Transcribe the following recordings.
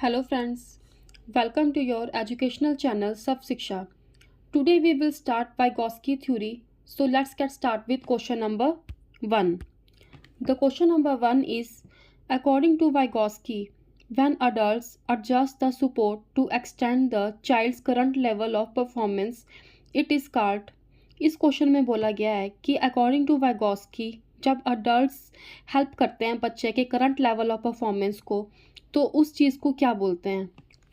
Hello friends, welcome to your educational channel Sub Shiksha. Today we will start Vygotsky theory. So let's get started with question number 1. The question number 1 is, according to Vygotsky, when adults adjust the support to extend the child's current level of performance, it is called. इस question में बोला गया है कि according to Vygotsky जब adults help करते हैं बच्चे के करंट लेवल ऑफ परफॉर्मेंस को तो उस चीज़ को क्या बोलते हैं।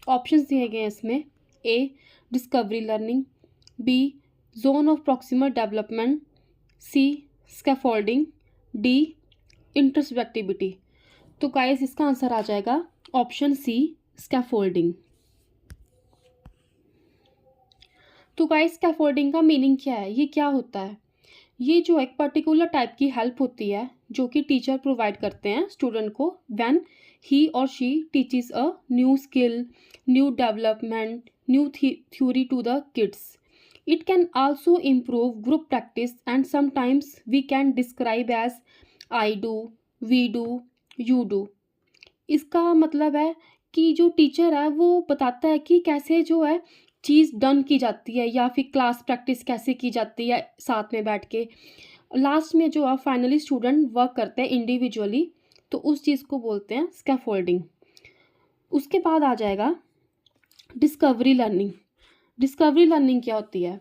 ऑप्शंस दिए गए हैं इसमें। A discovery learning, B zone of proximal development, C scaffolding, D introspectivity. तो गाइस इसका आंसर आ जाएगा ऑप्शन सी स्कैफोल्डिंग। तो गाइस स्कैफोल्डिंग का मीनिंग क्या है, ये क्या होता है। ये जो एक पर्टिकुलर टाइप की हेल्प होती है जो कि टीचर प्रोवाइड करते हैं स्टूडेंट को व्हेन ही और she teaches a new skill, new development, new theory to the kids. It can also improve group practice and sometimes we can describe as I do, we do, you do. इसका मतलब है कि जो teacher है वो बताता है कि कैसे जो है चीज़ डन की जाती है या फिर क्लास प्रैक्टिस कैसे की जाती है साथ में बैठ के। लास्ट में जो है फाइनली स्टूडेंट वर्क करते हैं इंडिविजुअली, तो उस चीज़ को बोलते हैं स्कैफोल्डिंग। उसके बाद आ जाएगा डिस्कवरी लर्निंग। डिस्कवरी लर्निंग क्या होती है।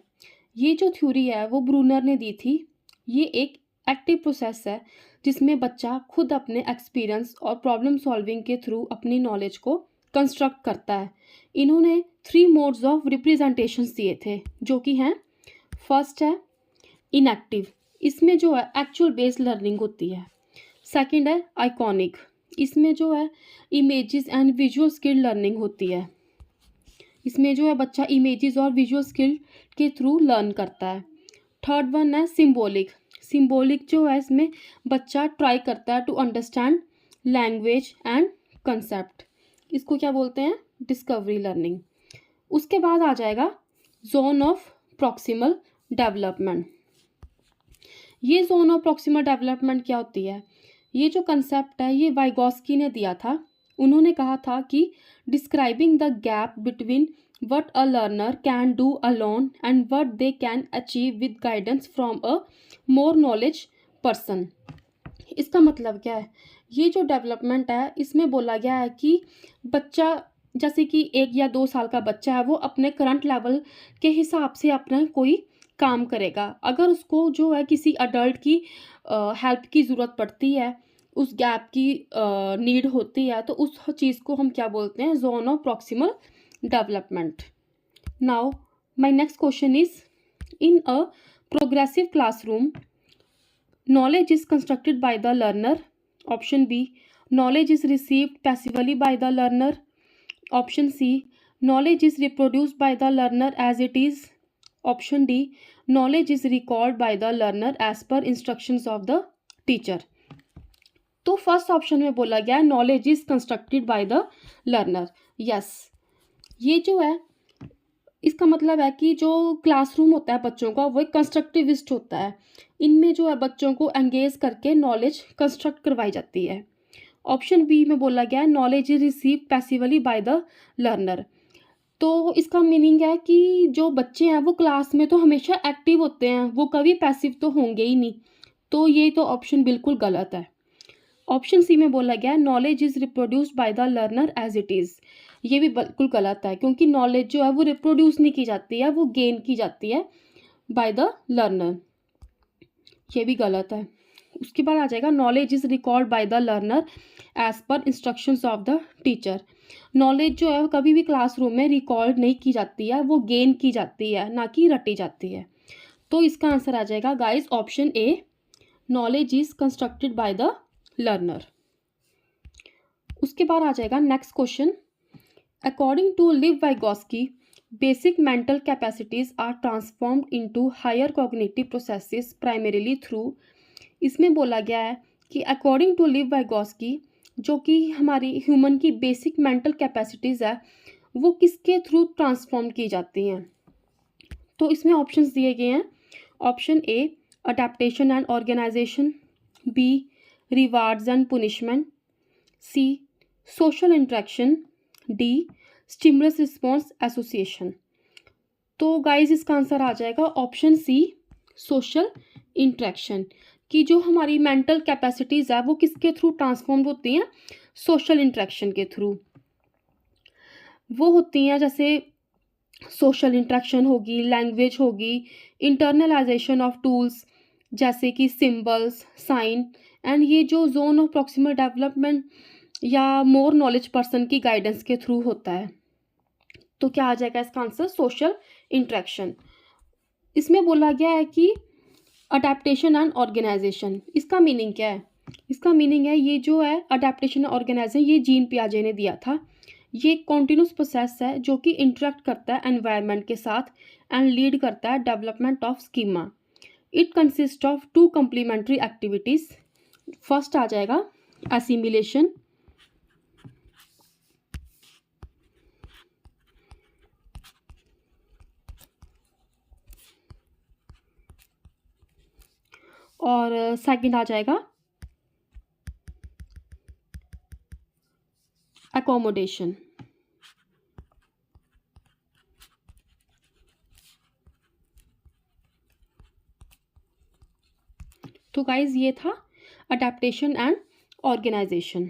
ये जो थ्योरी है वो ब्रूनर ने दी थी। ये एक एक्टिव प्रोसेस है जिसमें बच्चा खुद अपने एक्सपीरियंस और प्रॉब्लम सॉल्विंग के थ्रू अपनी नॉलेज को कंस्ट्रक्ट करता है। इन्होंने 3 मोड्स ऑफ रिप्रेजेंटेशंस दिए थे जो कि हैं, फर्स्ट है इनएक्टिव, इसमें जो है एक्चुअल बेस्ड लर्निंग होती है। सेकंड है आइकॉनिक, इसमें जो है images and visual skill learning होती है। इसमें जो है बच्चा इमेजेस और विजुअल स्किल के थ्रू लर्न करता है। थर्ड वन है सिंबॉलिक। सिंबॉलिक जो है इसमें बच्चा ट्राई करता है to understand language and concept. इसको क्या बोलते हैं, डिस्कवरी लर्निंग। उसके बाद आ जाएगा जोन ऑफ प्रॉक्सिमल डेवलपमेंट। ये जोन ऑफ प्रॉक्सिमल डेवलपमेंट क्या होती है। ये जो कंसेप्ट है ये वाइगॉस्की ने दिया था। उन्होंने कहा था कि describing the gap between what a learner can do alone and what they can achieve with guidance from a more knowledge person। इसका मतलब क्या है, ये जो डेवलपमेंट है इसमें बोला गया है कि बच्चा जैसे कि 1 या 2 साल का बच्चा है वो अपने करंट लेवल के हिसाब से अपना कोई काम करेगा। अगर उसको जो है किसी अडल्ट की हेल्प की ज़रूरत पड़ती है, उस गैप की नीड होती है, तो उस चीज़ को हम क्या बोलते हैं, zone of proximal development. Now my next question is, in a progressive classroom knowledge is constructed by the learner. Option B, knowledge is received passively by the learner. Option C, knowledge is reproduced by the learner as it is. Option D, knowledge is recalled by the learner as per instructions of the teacher. तो first option में बोला गया knowledge is constructed by the learner. Yes, ये जो है इसका मतलब है कि जो क्लासरूम होता है बच्चों का वो एक कंस्ट्रक्टिविस्ट होता है। इनमें जो है बच्चों को एंगेज करके नॉलेज कंस्ट्रक्ट करवाई जाती है। ऑप्शन बी में बोला गया है knowledge is receive passively bye the learner. तो इसका मीनिंग है कि जो बच्चे हैं वो क्लास में तो हमेशा एक्टिव होते हैं, वो कभी पैसिव तो होंगे ही नहीं। तो ये तो ऑप्शन बिल्कुल गलत है। ऑप्शन सी में बोला गया knowledge is reproduced by the learner as it is. ये भी बिल्कुल गलत है क्योंकि नॉलेज जो है वो रिप्रोड्यूस नहीं की जाती है, वो गेन की जाती है बाय द लर्नर। ये भी गलत है। उसके बाद आ जाएगा knowledge is record by the learner as per instructions of the teacher. Knowledge जो है कभी भी क्लासरूम में रिकॉर्ड नहीं की जाती है, वो गेन की जाती है, ना कि रटी जाती है। तो इसका आंसर आ जाएगा guys option A, knowledge is constructed by the learner. उसके बाद आ जाएगा next question. According to Liv Vygotsky, basic mental capacities are transformed into higher cognitive processes primarily through। इसमें बोला गया है कि according to Liv Vygotsky जो कि हमारी ह्यूमन की बेसिक मेंटल कैपेसिटीज़ है वो किसके थ्रू ट्रांसफॉर्म की जाती हैं। तो इसमें ऑप्शंस दिए गए हैं। Option A adaptation and organisation, B rewards and punishment, C social interaction, D stimulus response association. तो गाइज इसका आंसर आ जाएगा ऑप्शन सी सोशल इंट्रैक्शन। कि जो हमारी मेंटल कैपेसिटीज़ है वो किसके थ्रू ट्रांसफॉर्म होती हैं, सोशल इंट्रैक्शन के थ्रू वो होती हैं। जैसे सोशल इंट्रैक्शन होगी, लैंग्वेज होगी, इंटरनलाइजेशन ऑफ टूल्स जैसे कि सिंबल्स, साइन, एंड ये जो जोन ऑफ प्रॉक्सिमल डेवलपमेंट या मोर नॉलेज पर्सन की गाइडेंस के थ्रू होता है। तो क्या आ जाएगा इसका आंसर, सोशल इंट्रैक्शन। इसमें बोला गया है कि अडेप्टेशन एंड ऑर्गेनाइजेशन, इसका मीनिंग क्या है? इसका मीनिंग है ये जो है अडेप्टेशन ऑर्गेनाइजेशन, ये जीन पियाजे ने दिया था। ये एक कॉन्टिन्यूस प्रोसेस है जो कि इंटरेक्ट करता है एनवायरनमेंट के साथ एंड लीड करता है development of schema. It consist of 2 complementary activities. First आ जाएगा एसिमिलेशन, और सेकंड आ जाएगा अकोमोडेशन। तो गाइज ये था अडेप्टेशन एंड ऑर्गेनाइजेशन।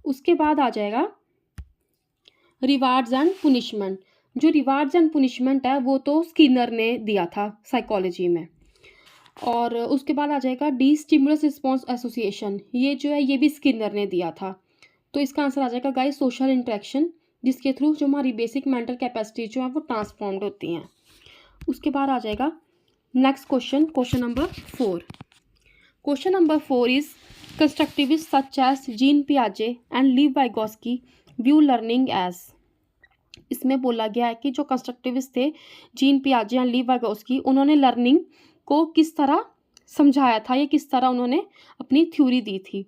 उसके बाद आ जाएगा रिवार्ड्स एंड पुनिशमेंट। जो रिवार्ड्स एंड पुनिशमेंट है वो तो स्किनर ने दिया था साइकोलॉजी में। और उसके बाद आ जाएगा डी स्टिमुलस रिस्पॉन्स एसोसिएशन, ये जो है ये भी स्किनर ने दिया था। तो इसका आंसर आ जाएगा गाइस सोशल इंट्रैक्शन, जिसके थ्रू जो हमारी बेसिक मेंटल कैपेसिटी जो है वो ट्रांसफॉर्म्ड होती हैं। उसके बाद आ जाएगा next question, question number 4। Question number 4 is constructivist such as Jean पियाजे and Lev Vygotsky view learning as. इसमें बोला गया है कि जो कंस्ट्रक्टिविस्ट थे जीन पियाजे एंड लीव वाइगोस्की, उन्होंने लर्निंग को किस तरह समझाया था या किस तरह उन्होंने अपनी थ्योरी दी थी।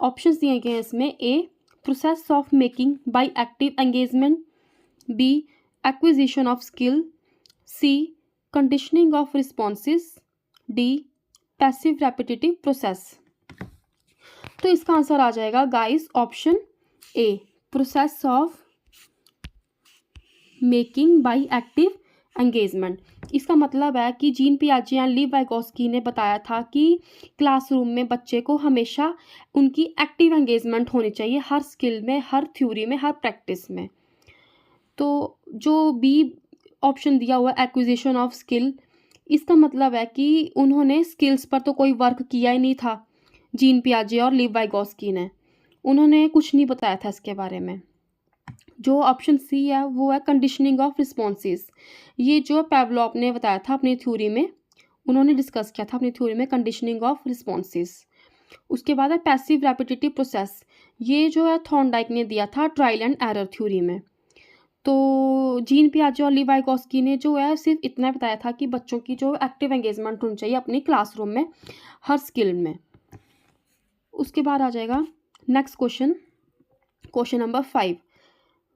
ऑप्शंस दिए गए हैं इसमें, A process of making by active engagement, B acquisition of skill, C conditioning of responses, D passive repetitive process. तो इसका आंसर आ जाएगा guys option A process of making by active engagement. इसका मतलब है कि जीन पियाजे एंड लीव वाइगोस्की ने बताया था कि क्लासरूम में बच्चे को हमेशा उनकी एक्टिव एंगेजमेंट होनी चाहिए, हर स्किल में, हर थ्योरी में, हर प्रैक्टिस में। तो जो बी ऑप्शन दिया हुआ एक्विजिशन ऑफ स्किल, इसका मतलब है कि उन्होंने स्किल्स पर तो कोई वर्क किया ही नहीं था जीन पियाजे और लीव वाइगोस्की ने, उन्होंने कुछ नहीं बताया था इसके बारे में। जो ऑप्शन सी है वो है कंडीशनिंग ऑफ रिस्पॉन्सेस, ये जो पैवलोव ने बताया था अपनी थ्योरी में, उन्होंने डिस्कस किया था अपनी थ्योरी में कंडीशनिंग ऑफ रिस्पॉन्सेस। उसके बाद है पैसिव रेपिटेटिव प्रोसेस, ये जो है थॉर्नडाइक ने दिया था ट्रायल एंड एरर थ्योरी में। तो जीन पियाजे और लीव वाइगोस्की ने जो है सिर्फ इतना बताया था कि बच्चों की जो एक्टिव एंगेजमेंट होनी चाहिए अपनी क्लासरूम में, हर स्किल में। उसके बाद आ जाएगा next question, question number 5।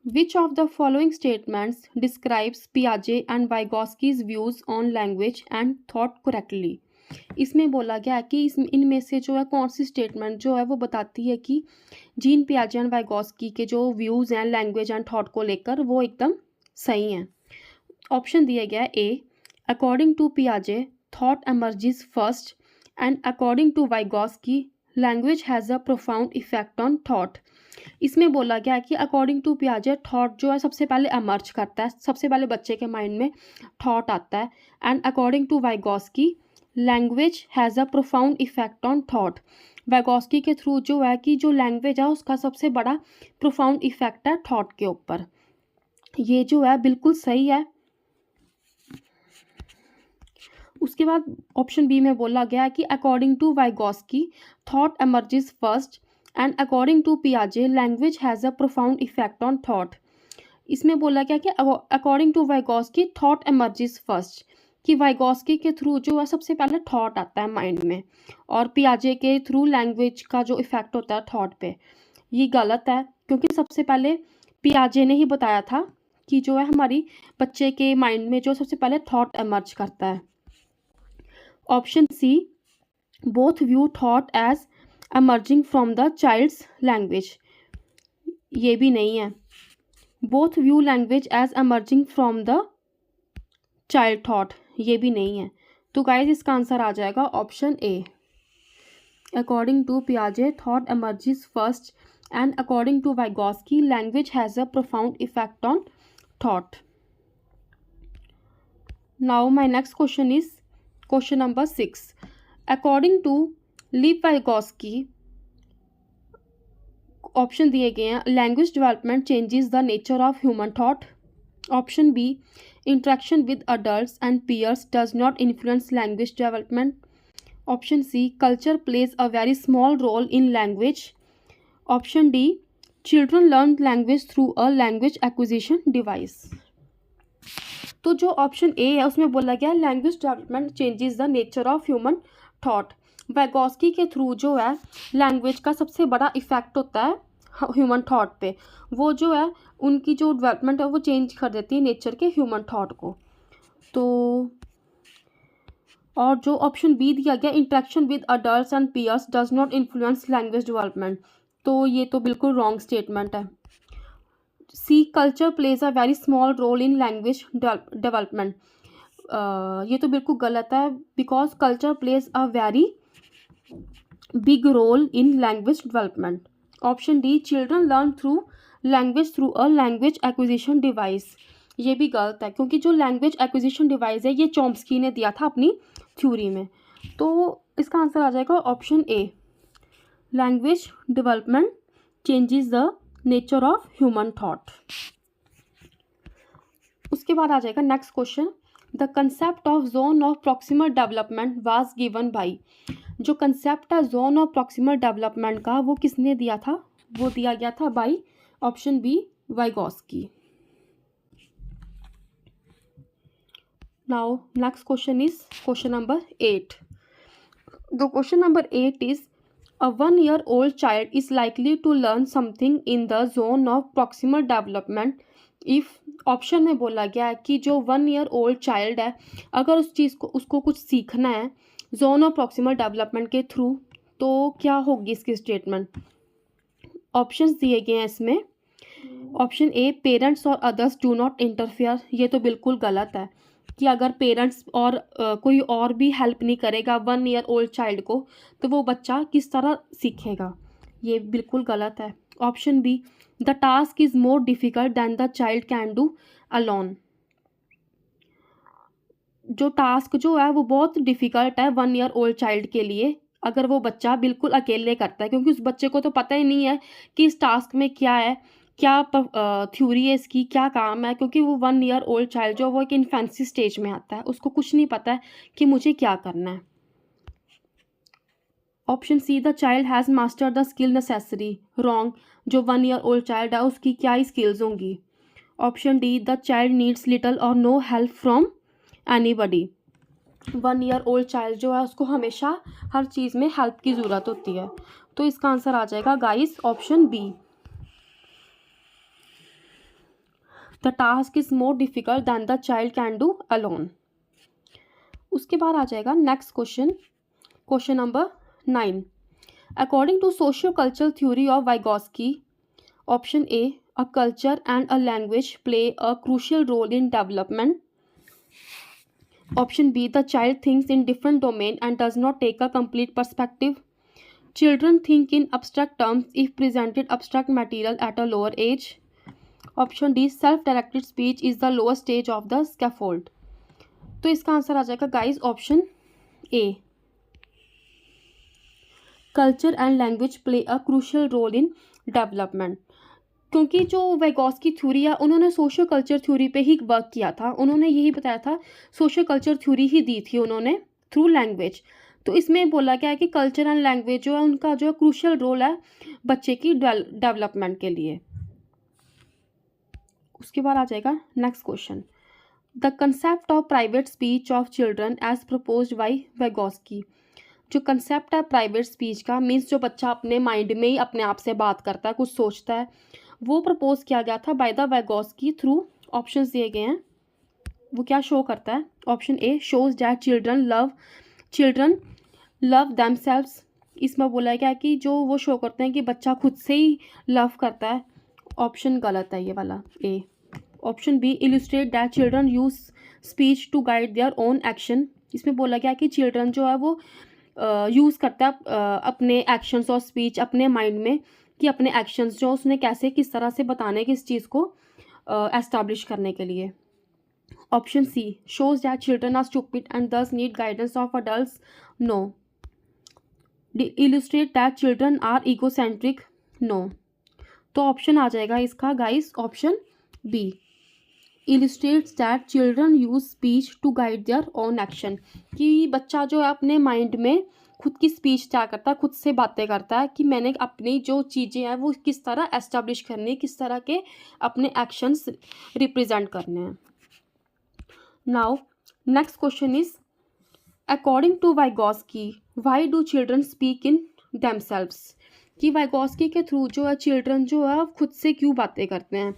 Which of the following statements describes Piaget and Vygotsky's views on language and thought correctly? इसमें बोला गया है कि इनमें से जो है कौन सी स्टेटमेंट जो है वो बताती है कि जीन पियाजे एंड वाइगोस्की के जो व्यूज़ हैं लैंग्वेज एंड थॉट को लेकर वो एकदम सही हैं। ऑप्शन दिया गया है, ए अकॉर्डिंग टू पियाजे thought emerges first and according to Vygotsky language has a profound effect on thought. इसमें बोला गया है कि अकॉर्डिंग टू पियाजे थॉट जो है सबसे पहले एमर्ज करता है, सबसे पहले बच्चे के माइंड में थॉट आता है, and according to Vygotsky language has a profound effect on thought. Vygotsky के थ्रू जो है कि जो लैंग्वेज है उसका सबसे बड़ा प्रोफाउंड इफेक्ट है थॉट के ऊपर। ये जो है बिल्कुल सही है। उसके बाद ऑप्शन बी में बोला गया है कि according to Vygotsky thought emerges first and according to पियाजे language has a profound effect on thought. इसमें बोला गया कि according to Vygotsky thought emerges first, कि वाइगोस्की के थ्रू जो है सबसे पहले थॉट आता है माइंड में, और पियाजे के थ्रू लैंग्वेज का जो इफेक्ट होता है थॉट पे। ये गलत है क्योंकि सबसे पहले पियाजे ने ही बताया था कि जो है हमारी बच्चे के माइंड में जो सबसे पहले थॉट एमर्ज करता है। Option C both view thought as emerging from the child's language, ये भी नहीं है। Both view language as emerging from the child thought, ये भी नहीं है। तो गाइज इसका आंसर आ जाएगा ऑप्शन ए। अकॉर्डिंग टू पियाजे thought emerges first and according to Vygotsky language has a profound effect on thought. Now my next question is question number 6। According to Lev Vygotsky option दिए गए हैं, language development changes the nature of human thought. Option B, interaction with adults and peers does not influence language development. Option C, culture plays a very small role in language. Option D, children learn language through a language acquisition device. तो जो option A है उसमें बोला गया language development changes the nature of human thought. Vygotsky के through जो है language का सबसे बड़ा इफेक्ट होता है ह्यूमन थॉट पे। वो जो है उनकी जो डेवलपमेंट है वो चेंज कर देती है नेचर के ह्यूमन थॉट को। तो और जो ऑप्शन बी दिया गया, interaction with adults and peers does not influence language development, तो ये तो बिल्कुल रॉन्ग स्टेटमेंट है। C, culture plays a very small role in language development, ये तो बिल्कुल गलत है, because culture plays a very big role in language development. Option D, children learn through language through a language acquisition device, ये भी गलत है, क्योंकि जो लैंग्वेज एक्विजिशन डिवाइस है ये चॉम्स्की ने दिया था अपनी थ्योरी में। तो इसका आंसर आ जाएगा option A, language development changes the nature of human thought. उसके बाद आ जाएगा next question, the concept of zone of proximal development was given by. जो कंसेप्ट है जोन ऑफ प्रॉक्सिमल डेवलपमेंट का वो किसने दिया था, वो दिया गया था by option B, Vygotsky. Now next question is question number 8। The question number 8 is a 1-year-old child is likely to learn something in the zone of proximal development if option में बोला गया है कि जो 1-year-old child है अगर उस चीज़ को उसको कुछ सीखना है जोन ऑफ प्रॉक्सिमल डेवलपमेंट के थ्रू, तो क्या होगी इसकी स्टेटमेंट। ऑप्शंस दिए गए हैं इसमें। ऑप्शन ए, पेरेंट्स और अदर्स डू नॉट इंटरफेयर, ये तो बिल्कुल गलत है कि अगर पेरेंट्स और कोई और भी हेल्प नहीं करेगा 1-year-old चाइल्ड को तो वो बच्चा किस तरह सीखेगा, ये बिल्कुल गलत है। Option B, the task is more difficult than the child can do alone, जो टास्क जो है वो बहुत डिफ़िकल्ट है 1-year-old चाइल्ड के लिए अगर वो बच्चा बिल्कुल अकेले करता है, क्योंकि उस बच्चे को तो पता ही नहीं है कि इस टास्क में क्या है, क्या थ्योरी है इसकी, क्या काम है, क्योंकि वो 1-year-old चाइल्ड जो वो एक इन्फेंसी स्टेज में आता है, उसको कुछ नहीं पता है कि मुझे क्या करना है। Option C, the child has master the skill necessary, wrong, जो 1-year-old चाइल्ड है उसकी क्या ही स्किल्स होंगी। Option D, the child needs little or no help from anybody, 1-year-old child जो है उसको हमेशा हर चीज़ में हेल्प की ज़रूरत होती है। तो इसका आंसर आ जाएगा guys option B, the task is more difficult than the child can do alone. उसके बाद आ जाएगा next question, question number 9। According to socio cultural theory of Vygotsky, option A, a culture and a language play a crucial role in development. Option B, the child thinks in different domain and does not take a complete perspective. Children think in abstract terms if presented abstract material at a lower age. Option D, self-directed speech is the lowest stage of the scaffold. तो इसका answer आ जाएगा guys option A, culture and language play a crucial role in development, क्योंकि जो Vygotsky theory है उन्होंने social culture theory पे ही work किया था, उन्होंने यही बताया था, सोशल कल्चर थ्योरी ही दी थी उन्होंने थ्रू लैंग्वेज। तो इसमें बोला गया है कि कल्चर एंड लैंग्वेज जो है उनका जो है क्रूशियल रोल है बच्चे की डेवलपमेंट के लिए। उसके बाद आ जाएगा next question, the concept of private speech of children as proposed by Vygotsky. जो कंसेप्ट है प्राइवेट स्पीच का, मीन्स जो बच्चा अपने माइंड में ही अपने आप से बात करता है, कुछ सोचता है, वो प्रपोज किया गया था by the Vygotsky through. Options दिए गए हैं, वो क्या शो करता है। Option A, shows that children love themselves, इसमें बोला गया कि जो वो शो करते हैं कि बच्चा खुद से ही लव करता है। ऑप्शन गलत है ये वाला A. Option B, illustrate that children use speech to guide their own action. इसमें बोला गया कि चिल्ड्रन जो है वो यूज़ करता है अपने एक्शंस और स्पीच अपने माइंड में, कि अपने एक्शंस जो उसने कैसे किस तरह से बताने किस चीज़ को एस्टैब्लिश करने के लिए। Option C, shows that children are stupid and thus need guidance of adults. No. Illustrate that children are egocentric. No. तो ऑप्शन आ जाएगा इसका guys option B, illustrates that children use speech to guide their own action. कि बच्चा जो है अपने mind में खुद की स्पीच क्या करता है, खुद से बातें करता है कि मैंने अपनी जो चीज़ें हैं वो किस तरह एस्टेब्लिश करनी है, किस तरह के अपने एक्शंस रिप्रेजेंट करने हैं। Now next question is, according to Vygotsky why do children speak in themselves. कि वाइगोस्की के थ्रू जो है चिल्ड्रन जो है खुद से क्यों बातें करते हैं।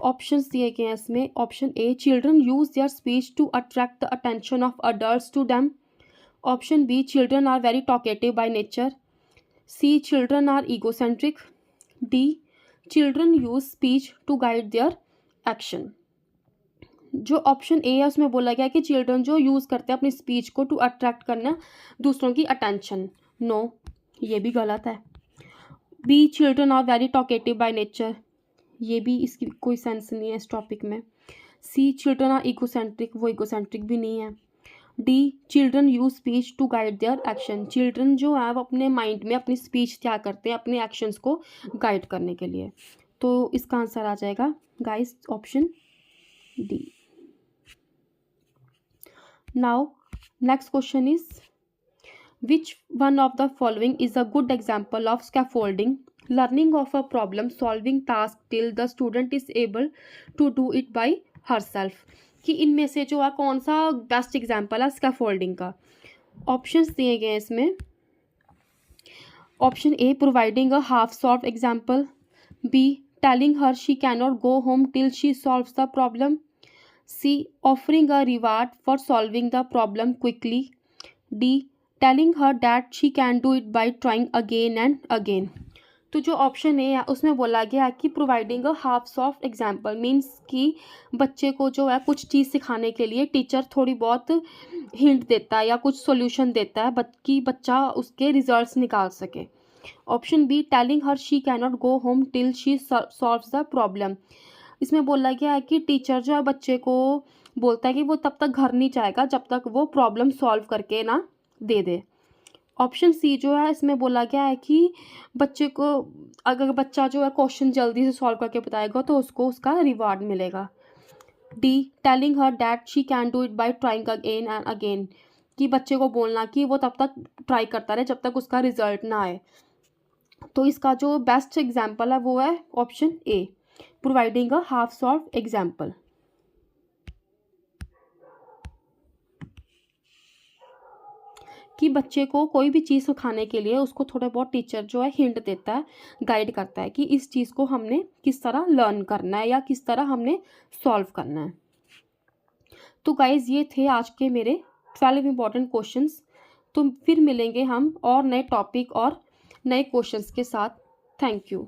ऑप्शंस दिए गए हैं इसमें। Option A, children use their speech to attract the attention of adults to them. Option B, children are very talkative by nature. C, children are egocentric. D, children use speech to guide their action. जो option A है उसमें बोला गया कि children जो use करते हैं अपनी स्पीच को टू अट्रैक्ट करना दूसरों की अटेंशन। नो, ये भी गलत है। B, children are very talkative by nature, ये भी इसकी कोई सेंस नहीं है इस टॉपिक में। सी, चिल्ड्रन आर इकोसेंट्रिक, वो इकोसेंट्रिक भी नहीं है। D, children use speech to guide their action, children जो है वो अपने माइंड में अपनी स्पीच क्या करते हैं अपने एक्शंस को गाइड करने के लिए। तो इसका आंसर आ जाएगा guys option D. Now next question is, which one of the following is a good example of scaffolding, learning of a problem solving task till the student is able to do it by herself। कि इनमें से जो है कौन सा best example है scaffolding का। Options दिए गए हैं इसमें। Option A, providing a half solve example. B, telling her she can not go home till she solves the problem. C, offering a reward for solving the problem quickly. D, telling her that she can do it by trying again and again. तो जो option है उसमें बोला गया है कि providing a half soft example means कि बच्चे को जो है कुछ चीज़ सिखाने के लिए टीचर थोड़ी बहुत हिंट देता है या कुछ सॉल्यूशन देता है कि बच्चा उसके रिजल्ट्स निकाल सके। Option B, telling her she can not go home till she solves the problem. इसमें बोला गया है कि टीचर जो है बच्चे को बोलता है कि वो तब तक घर नहीं जाएगा जब तक वो प्रॉब्लम सॉल्व करके ना दे दे। ऑप्शन सी जो है इसमें बोला गया है कि बच्चे को अगर बच्चा जो है क्वेश्चन जल्दी से सॉल्व करके बताएगा तो उसको उसका रिवार्ड मिलेगा। D, telling her that she can do it by trying again and again, कि बच्चे को बोलना कि वो तब तक ट्राई करता रहे जब तक उसका रिजल्ट ना आए। तो इसका जो बेस्ट एग्जाम्पल है वो है option A, providing a half solve example. कि बच्चे को कोई भी चीज़ सिखाने के लिए उसको थोड़ा बहुत टीचर जो है हिंट देता है, गाइड करता है कि इस चीज़ को हमने किस तरह लर्न करना है या किस तरह हमने सॉल्व करना है। तो गाइज ये थे आज के मेरे 12 इंपॉर्टेंट क्वेश्चंस। तो फिर मिलेंगे हम और नए टॉपिक और नए क्वेश्चंस के साथ। Thank you.